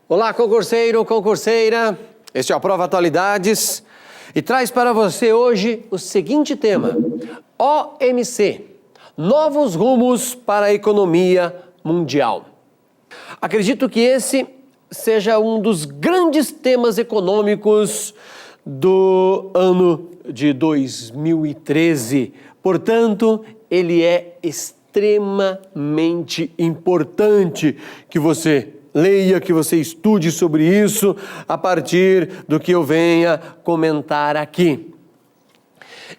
Olá, concurseiro, concurseira, este é o Prova Atualidades e traz para você hoje o seguinte tema: OMC, novos rumos para a economia mundial. Acredito que esse seja um dos grandes temas econômicos do ano de 2013, portanto, ele é extremamente importante que você leia, que você estude sobre isso a partir do que eu venha comentar aqui.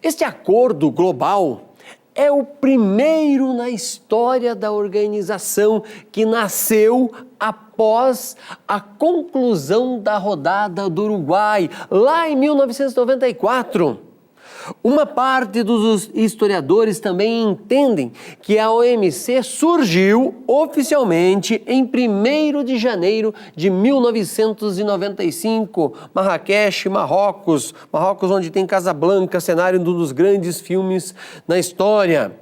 Este acordo global é o primeiro na história da organização que nasceu após a conclusão da rodada do Uruguai, lá em 1994. Uma parte dos historiadores também entendem que a OMC surgiu oficialmente em 1º de janeiro de 1995, Marrakech, Marrocos, onde tem Casablanca, cenário de um dos grandes filmes na história.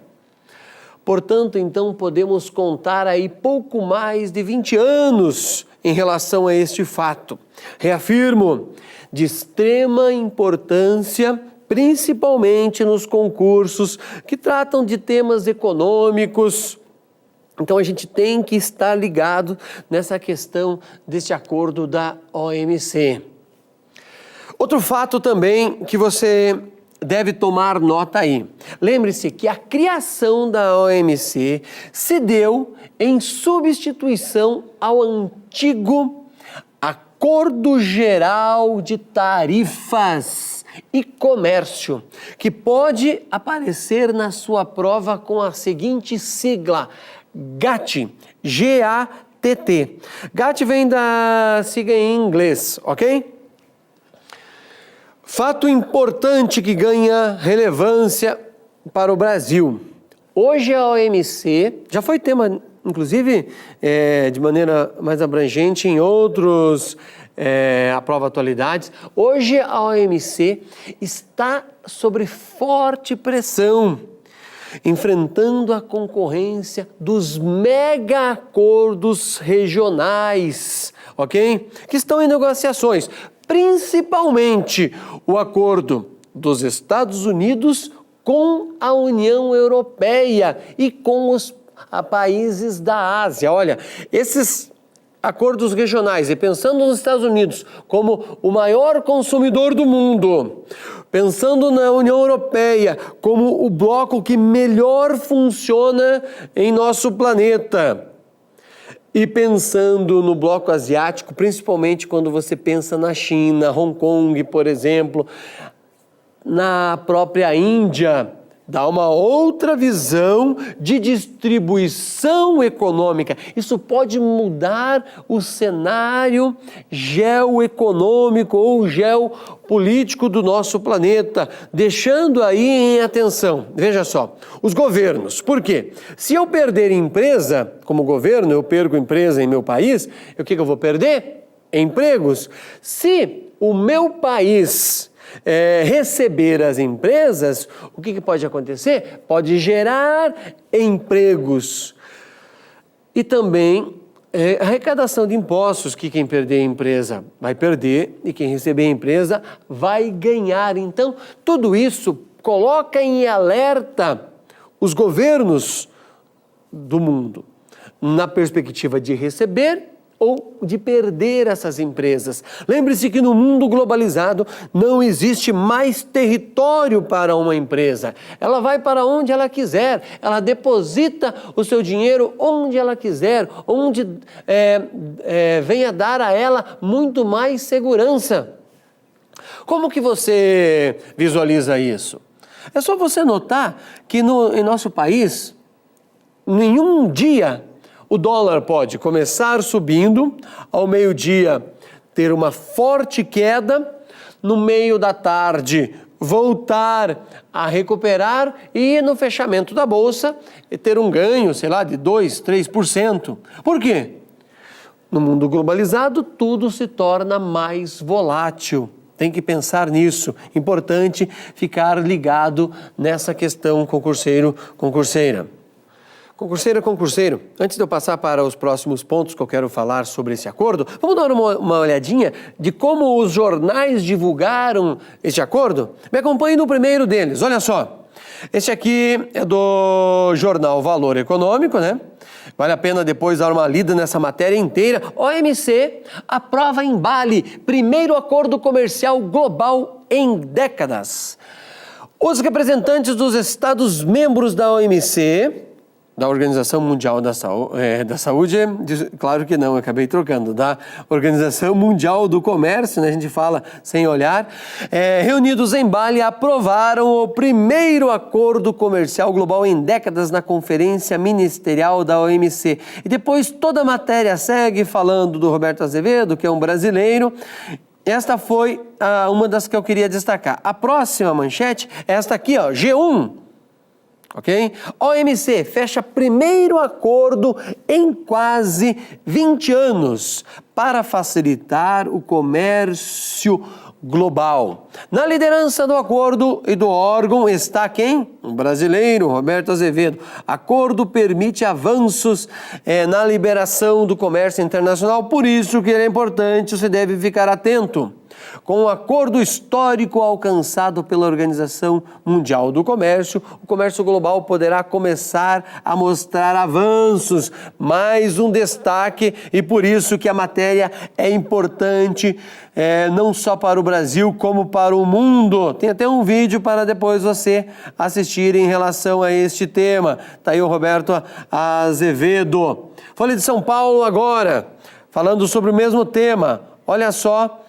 Portanto, então, podemos contar aí pouco mais de 20 anos em relação a este fato. Reafirmo, de extrema importância, principalmente nos concursos que tratam de temas econômicos. Então a gente tem que estar ligado nessa questão deste acordo da OMC. Outro fato também que você deve tomar nota aí. Lembre-se que a criação da OMC se deu em substituição ao antigo Acordo Geral de Tarifas e Comércio, que pode aparecer na sua prova com a seguinte sigla: GATT, G-A-T-T. GATT vem da sigla em inglês, ok? Fato importante que ganha relevância para o Brasil. Hoje a OMC, já foi tema, inclusive, de maneira mais abrangente em outros a Prova Atualidades. Hoje a OMC está sob forte pressão, enfrentando a concorrência dos mega acordos regionais, ok? Que estão em negociações, principalmente o acordo dos Estados Unidos com a União Europeia e com os países da Ásia. Olha, esses acordos regionais, e pensando nos Estados Unidos como o maior consumidor do mundo, pensando na União Europeia como o bloco que melhor funciona em nosso planeta, e pensando no bloco asiático, principalmente quando você pensa na China, Hong Kong, por exemplo, na própria Índia, dá uma outra visão de distribuição econômica. Isso pode mudar o cenário geoeconômico ou geopolítico do nosso planeta, deixando aí em atenção, veja só, os governos. Por quê? Se eu perder empresa, como governo, eu perco empresa em meu país, o que eu vou perder? Empregos. Se o meu país receber as empresas, o que pode acontecer? Pode gerar empregos e também arrecadação de impostos, que quem perder a empresa vai perder e quem receber a empresa vai ganhar. Então, tudo isso coloca em alerta os governos do mundo na perspectiva de receber ou de perder essas empresas. Lembre-se que no mundo globalizado não existe mais território para uma empresa. Ela vai para onde ela quiser, ela deposita o seu dinheiro onde ela quiser, onde venha dar a ela muito mais segurança. Como que você visualiza isso? É só você notar que em nosso país, nenhum dia o dólar pode começar subindo, ao meio-dia ter uma forte queda, no meio da tarde voltar a recuperar e no fechamento da bolsa ter um ganho, sei lá, de 2%, 3%. Por quê? No mundo globalizado tudo se torna mais volátil. Tem que pensar nisso. Importante ficar ligado nessa questão, concurseiro, concurseira. Concurseira, concurseiro, antes de eu passar para os próximos pontos que eu quero falar sobre esse acordo, vamos dar uma olhadinha de como os jornais divulgaram este acordo? Me acompanhe no primeiro deles, olha só. Este aqui é do jornal Valor Econômico, né? Vale a pena depois dar uma lida nessa matéria inteira. OMC aprova em Bali primeiro acordo comercial global em décadas. Os representantes dos Estados membros da OMC, da Organização Mundial da Saúde, claro que não, acabei trocando, da Organização Mundial do Comércio, né, a gente fala sem olhar, reunidos em Bali, aprovaram o primeiro acordo comercial global em décadas na Conferência Ministerial da OMC. E depois toda a matéria segue falando do Roberto Azevedo, que é um brasileiro. Esta foi uma das que eu queria destacar. A próxima manchete é esta aqui, ó, G1. Ok? OMC fecha primeiro acordo em quase 20 anos para facilitar o comércio global. Na liderança do acordo e do órgão está quem? Um brasileiro, Roberto Azevedo. Acordo permite avanços na liberação do comércio internacional, por isso que ele é importante, você deve ficar atento. Com o acordo histórico alcançado pela Organização Mundial do Comércio, o comércio global poderá começar a mostrar avanços, mais um destaque, e por isso que a matéria é importante, não só para o Brasil, como para o mundo. Tem até um vídeo para depois você assistir em relação a este tema. Está aí o Roberto Azevedo. Folha de São Paulo agora, falando sobre o mesmo tema. Olha só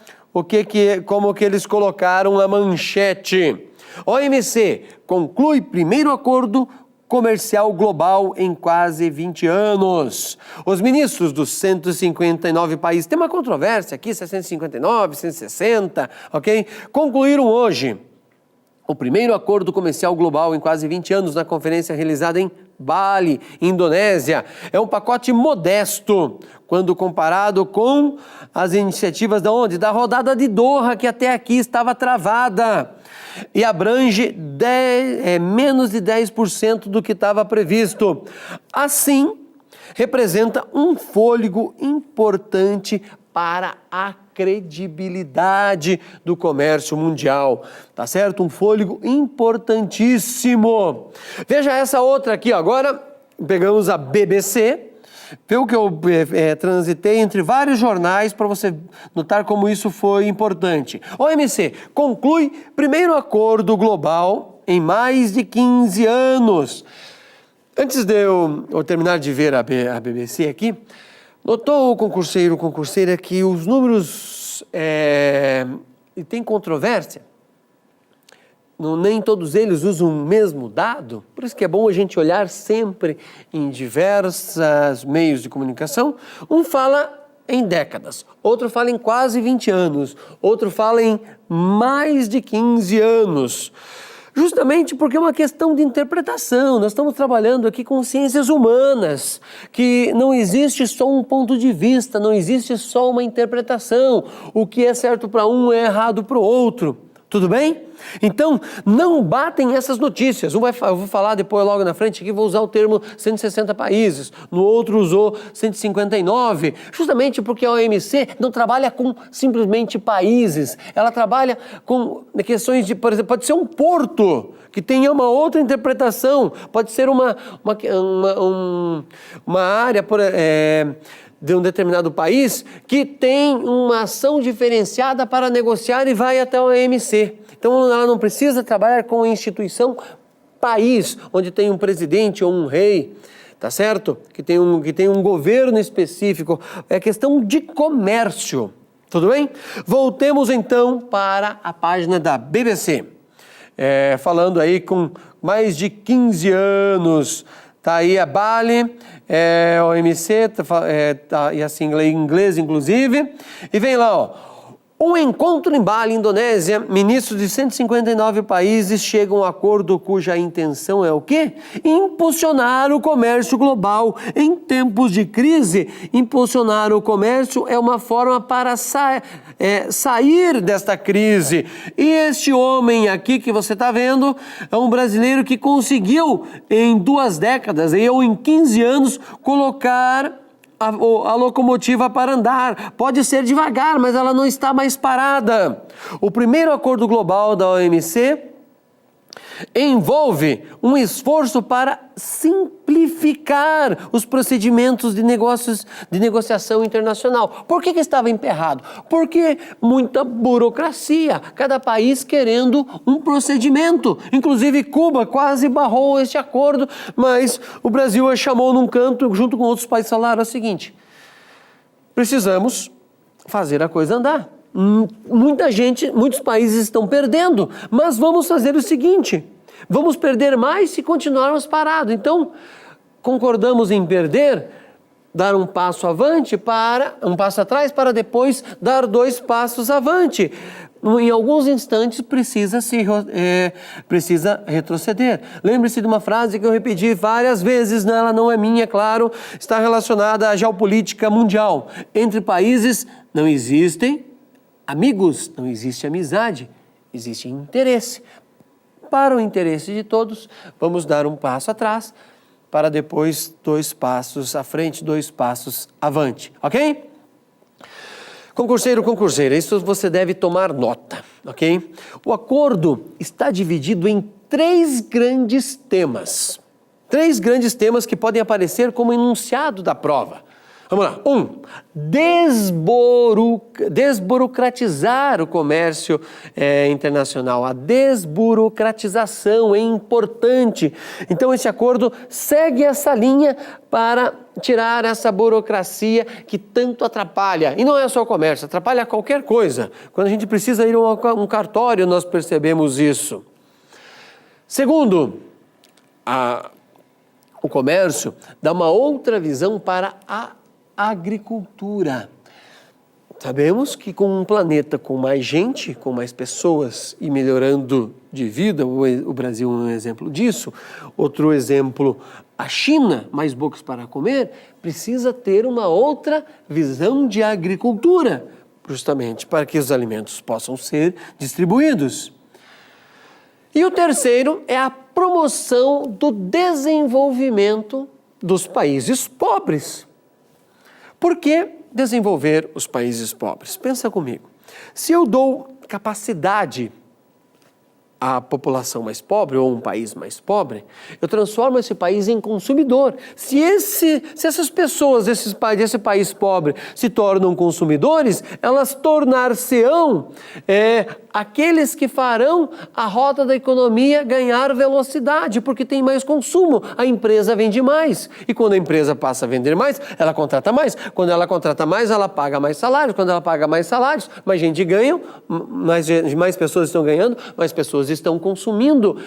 como que eles colocaram a manchete. OMC conclui primeiro acordo comercial global em quase 20 anos. Os ministros dos 159 países, tem uma controvérsia aqui, 159, 160, ok? Concluíram hoje o primeiro acordo comercial global em quase 20 anos na conferência realizada em Bali, Indonésia. É um pacote modesto quando comparado com as iniciativas da rodada de Doha, que até aqui estava travada e abrange menos de 10% do que estava previsto. Assim, representa um fôlego importante para a credibilidade do comércio mundial, tá certo? Um fôlego importantíssimo. Veja essa outra aqui, ó. Agora pegamos a BBC, pelo que eu transitei entre vários jornais para você notar como isso foi importante. OMC conclui primeiro acordo global em mais de 15 anos. Antes de eu terminar de ver a BBC aqui, notou o concurseira que os números tem controvérsia? Nem todos eles usam o mesmo dado, por isso que é bom a gente olhar sempre em diversos meios de comunicação. Um fala em décadas, outro fala em quase 20 anos, outro fala em mais de 15 anos. Justamente porque é uma questão de interpretação. Nós estamos trabalhando aqui com ciências humanas, que não existe só um ponto de vista, não existe só uma interpretação. O que é certo para um é errado para o outro. Tudo bem? Então, não batem essas notícias. Eu vou falar depois, logo na frente, que vou usar o termo 160 países, no outro usou 159, justamente porque a OMC não trabalha com simplesmente países, ela trabalha com questões de, por exemplo, pode ser um porto que tenha uma outra interpretação, pode ser uma área de um determinado país que tem uma ação diferenciada para negociar e vai até o OMC. Então ela não precisa trabalhar com a instituição país, onde tem um presidente ou um rei, tá certo? Que tem um governo específico. É questão de comércio, tudo bem? Voltemos então para a página da BBC. Falando aí com mais de 15 anos. Tá aí a Bali, OMC, e assim em inglês inclusive, e vem lá, ó, Um encontro em Bali, Indonésia, ministros de 159 países chegam a um acordo cuja intenção é o quê? Impulsionar o comércio global. Em tempos de crise, impulsionar o comércio é uma forma para sair desta crise. E este homem aqui que você está vendo é um brasileiro que conseguiu em 2 décadas, ou em 15 anos, colocar a locomotiva para andar. Pode ser devagar, mas ela não está mais parada. O primeiro acordo global da OMC envolve um esforço para simplificar os procedimentos de negociação internacional. Por que estava emperrado? Porque muita burocracia, cada país querendo um procedimento. Inclusive Cuba quase barrou este acordo, mas o Brasil a chamou num canto, junto com outros países, falaram o seguinte: precisamos fazer a coisa andar. Muitos países estão perdendo, mas vamos fazer o seguinte: vamos perder mais se continuarmos parados. Então, concordamos em perder, dar um passo atrás para depois dar 2 passos avante. Em alguns instantes precisa retroceder. Lembre-se de uma frase que eu repeti várias vezes, ela não é minha, claro, está relacionada à geopolítica mundial. Entre países não existem amigos, não existe amizade, existe interesse. Para o interesse de todos, vamos dar um passo atrás, para depois 2 passos à frente, 2 passos avante, ok? Concurseiro, concurseira, isso você deve tomar nota, ok? O acordo está dividido em 3 grandes temas. 3 grandes temas que podem aparecer como enunciado da prova. Vamos lá. 1. Desburocratizar o comércio internacional. A desburocratização é importante. Então, esse acordo segue essa linha para tirar essa burocracia que tanto atrapalha. E não é só o comércio, atrapalha qualquer coisa. Quando a gente precisa ir a um cartório, nós percebemos isso. Segundo, o comércio dá uma outra visão para a agricultura. Sabemos que com um planeta com mais gente, com mais pessoas e melhorando de vida, o Brasil é um exemplo disso. Outro exemplo, a China, mais bocas para comer, precisa ter uma outra visão de agricultura, justamente para que os alimentos possam ser distribuídos. E o terceiro é a promoção do desenvolvimento dos países pobres. Por que desenvolver os países pobres? Pensa comigo. Se eu dou capacidade à população mais pobre ou um país mais pobre, eu transformo esse país em consumidor. Se essas pessoas desse país pobre se tornam consumidores, elas tornar-se-ão aqueles que farão a roda da economia ganhar velocidade, porque tem mais consumo, a empresa vende mais. E quando a empresa passa a vender mais, ela contrata mais. Quando ela contrata mais, ela paga mais salários. Quando ela paga mais salários, mais gente ganha, mais pessoas estão ganhando, mais pessoas estão consumindo.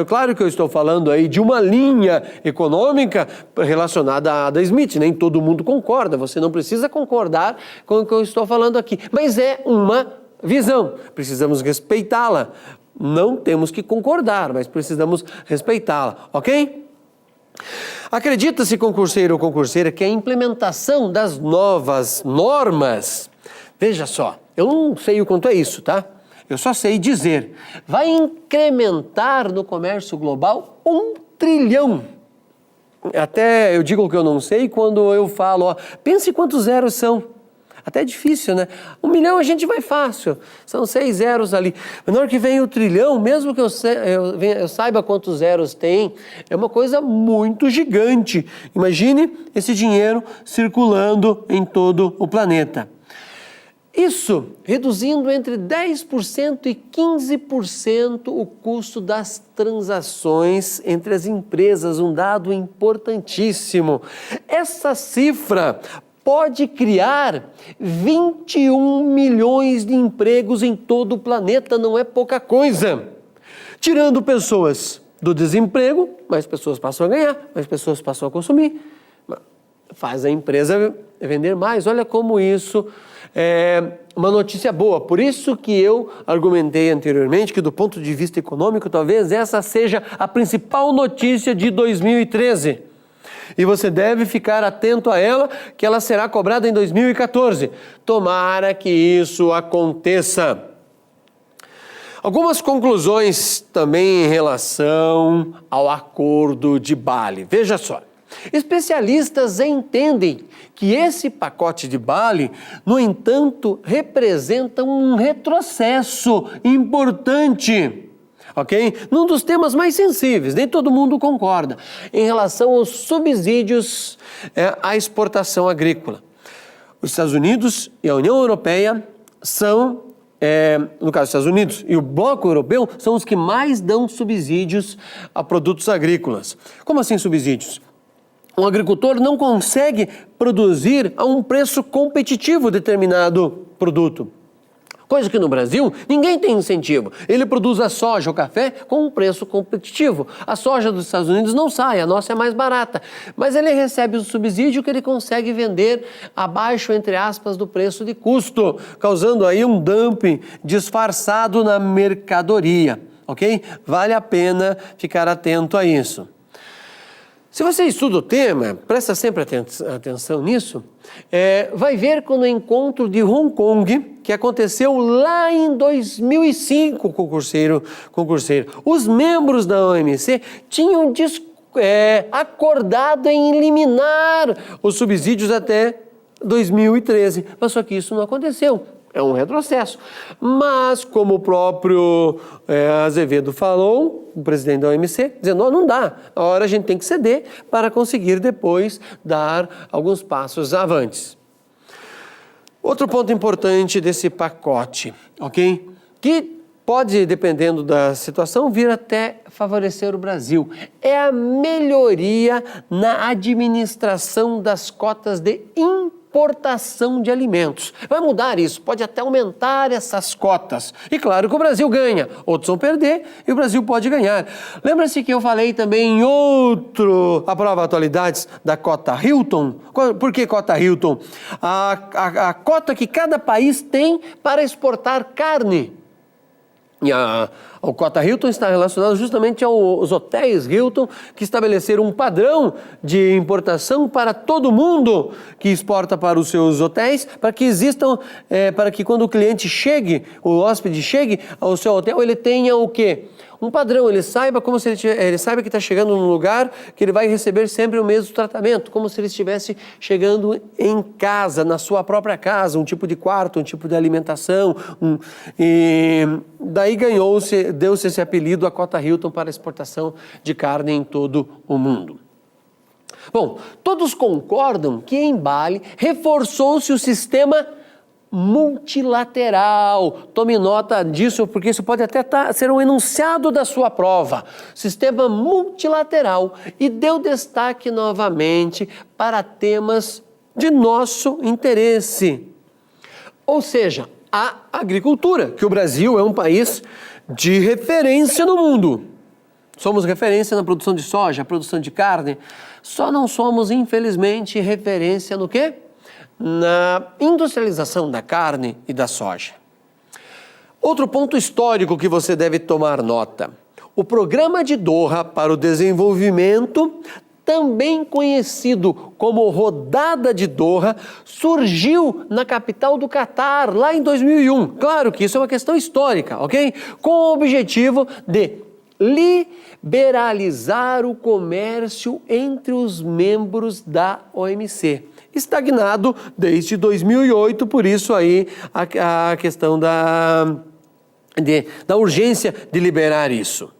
Claro que eu estou falando aí de uma linha econômica relacionada a Adam Smith, nem todo mundo concorda, você não precisa concordar com o que eu estou falando aqui, mas é uma visão, precisamos respeitá-la, não temos que concordar, mas precisamos respeitá-la, ok? Acredita-se, concurseiro ou concurseira, que a implementação das novas normas, veja só, eu não sei o quanto é isso, tá? Eu só sei dizer, vai incrementar no comércio global 1 trilhão. Até eu digo o que eu não sei quando eu falo, pense quantos zeros são. Até é difícil, né? 1 milhão a gente vai fácil, são 6 zeros ali. Mas na hora que vem o trilhão, mesmo que eu saiba quantos zeros tem, é uma coisa muito gigante. Imagine esse dinheiro circulando em todo o planeta. Isso reduzindo entre 10% e 15% o custo das transações entre as empresas, um dado importantíssimo. Essa cifra pode criar 21 milhões de empregos em todo o planeta, não é pouca coisa. Tirando pessoas do desemprego, mais pessoas passam a ganhar, mais pessoas passam a consumir, faz a empresa vender mais. Olha como isso uma notícia boa. Por isso que eu argumentei anteriormente que, do ponto de vista econômico, talvez essa seja a principal notícia de 2013. E você deve ficar atento a ela, que ela será cobrada em 2014. Tomara que isso aconteça. Algumas conclusões também em relação ao Acordo de Bali. Veja só. Especialistas entendem que esse pacote de Bali, no entanto, representa um retrocesso importante, ok? Num dos temas mais sensíveis, nem todo mundo concorda, em relação aos subsídios à exportação agrícola. Os Estados Unidos e a União Europeia são, no caso dos Estados Unidos e o Bloco Europeu, são os que mais dão subsídios a produtos agrícolas. Como assim subsídios? Um agricultor não consegue produzir a um preço competitivo determinado produto. Coisa que no Brasil ninguém tem incentivo. Ele produz a soja ou café com um preço competitivo. A soja dos Estados Unidos não sai, a nossa é mais barata. Mas ele recebe o subsídio que ele consegue vender abaixo, entre aspas, do preço de custo, causando aí um dumping disfarçado na mercadoria, ok? Vale a pena ficar atento a isso. Se você estuda o tema, presta sempre atenção nisso, vai ver que no encontro de Hong Kong, que aconteceu lá em 2005, concurseiro, os membros da OMC tinham acordado em eliminar os subsídios até 2013, mas só que isso não aconteceu. É um retrocesso. Mas, como o próprio Azevedo falou, o presidente da OMC, dizendo, não dá, a hora a gente tem que ceder para conseguir depois dar alguns passos avantes. Outro ponto importante desse pacote, ok? Que pode, dependendo da situação, vir até favorecer o Brasil. É a melhoria na administração das cotas de importação de alimentos. Vai mudar isso, pode até aumentar essas cotas. E claro que o Brasil ganha, outros vão perder e o Brasil pode ganhar. Lembra-se que eu falei também em a prova atualidades da cota Hilton? Por que cota Hilton? A cota que cada país tem para exportar carne. E a cota Hilton está relacionada justamente aos hotéis Hilton, que estabeleceram um padrão de importação para todo mundo que exporta para os seus hotéis, para que existam, para que quando o cliente chegue, o hóspede chegue ao seu hotel, ele tenha o quê? Um padrão, ele saiba como se ele saiba que está chegando num lugar que ele vai receber sempre o mesmo tratamento, como se ele estivesse chegando em casa, na sua própria casa, um tipo de quarto, um tipo de alimentação, e daí deu-se esse apelido a cota Hilton para exportação de carne em todo o mundo. Bom, todos concordam que em Bali reforçou-se o sistema multilateral. Tome nota disso, porque isso pode até ser um enunciado da sua prova. Sistema multilateral, e deu destaque novamente para temas de nosso interesse. Ou seja, a agricultura, que o Brasil é um país de referência no mundo. Somos referência na produção de soja, produção de carne, só não somos, infelizmente, referência no quê? Na industrialização da carne e da soja. Outro ponto histórico que você deve tomar nota: o Programa de Doha para o Desenvolvimento, também conhecido como Rodada de Doha, surgiu na capital do Catar, lá em 2001. Claro que isso é uma questão histórica, ok? Com o objetivo de liberalizar o comércio entre os membros da OMC. Estagnado desde 2008, por isso aí a questão da urgência de liberar isso.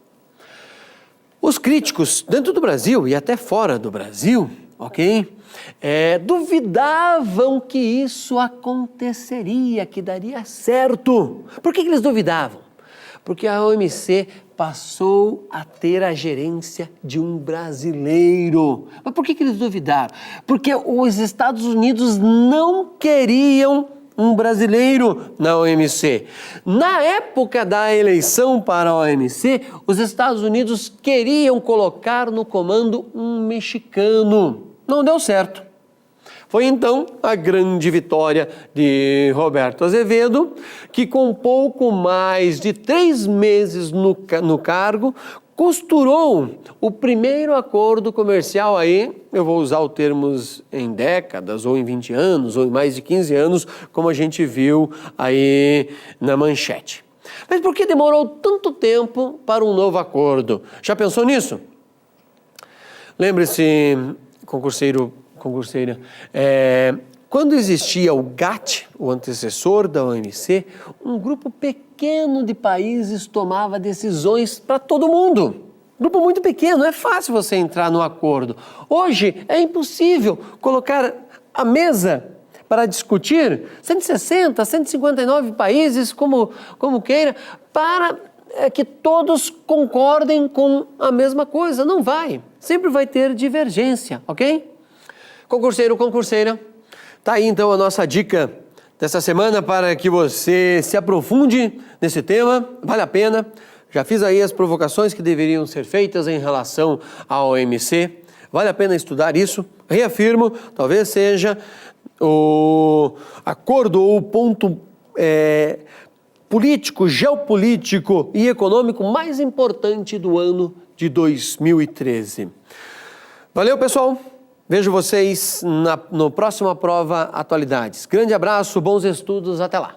Os críticos dentro do Brasil e até fora do Brasil, ok, duvidavam que isso aconteceria, que daria certo. Por que eles duvidavam? Porque a OMC passou a ter a gerência de um brasileiro. Mas por que eles duvidaram? Porque os Estados Unidos não queriam um brasileiro na OMC. Na época da eleição para a OMC, os Estados Unidos queriam colocar no comando um mexicano. Não deu certo. Foi então a grande vitória de Roberto Azevedo, que com pouco mais de 3 meses no cargo, costurou o primeiro acordo comercial aí, eu vou usar os termos em décadas, ou em 20 anos, ou em mais de 15 anos, como a gente viu aí na manchete. Mas por que demorou tanto tempo para um novo acordo? Já pensou nisso? Lembre-se, concurseira, quando existia o GATT, o antecessor da OMC, um grupo pequeno de países tomava decisões para todo mundo. Grupo muito pequeno, é fácil você entrar no acordo. Hoje é impossível colocar à mesa para discutir 160, 159 países, como queira, para que todos concordem com a mesma coisa. Não vai. Sempre vai ter divergência, ok? Concurseiro, concurseira, tá aí então a nossa dica dessa semana para que você se aprofunde nesse tema, vale a pena. Já fiz aí as provocações que deveriam ser feitas em relação à OMC, vale a pena estudar isso. Reafirmo, talvez seja o acordo ou o ponto político, geopolítico e econômico mais importante do ano de 2013. Valeu, pessoal! Vejo no próximo Prova Atualidades. Grande abraço, bons estudos, até lá!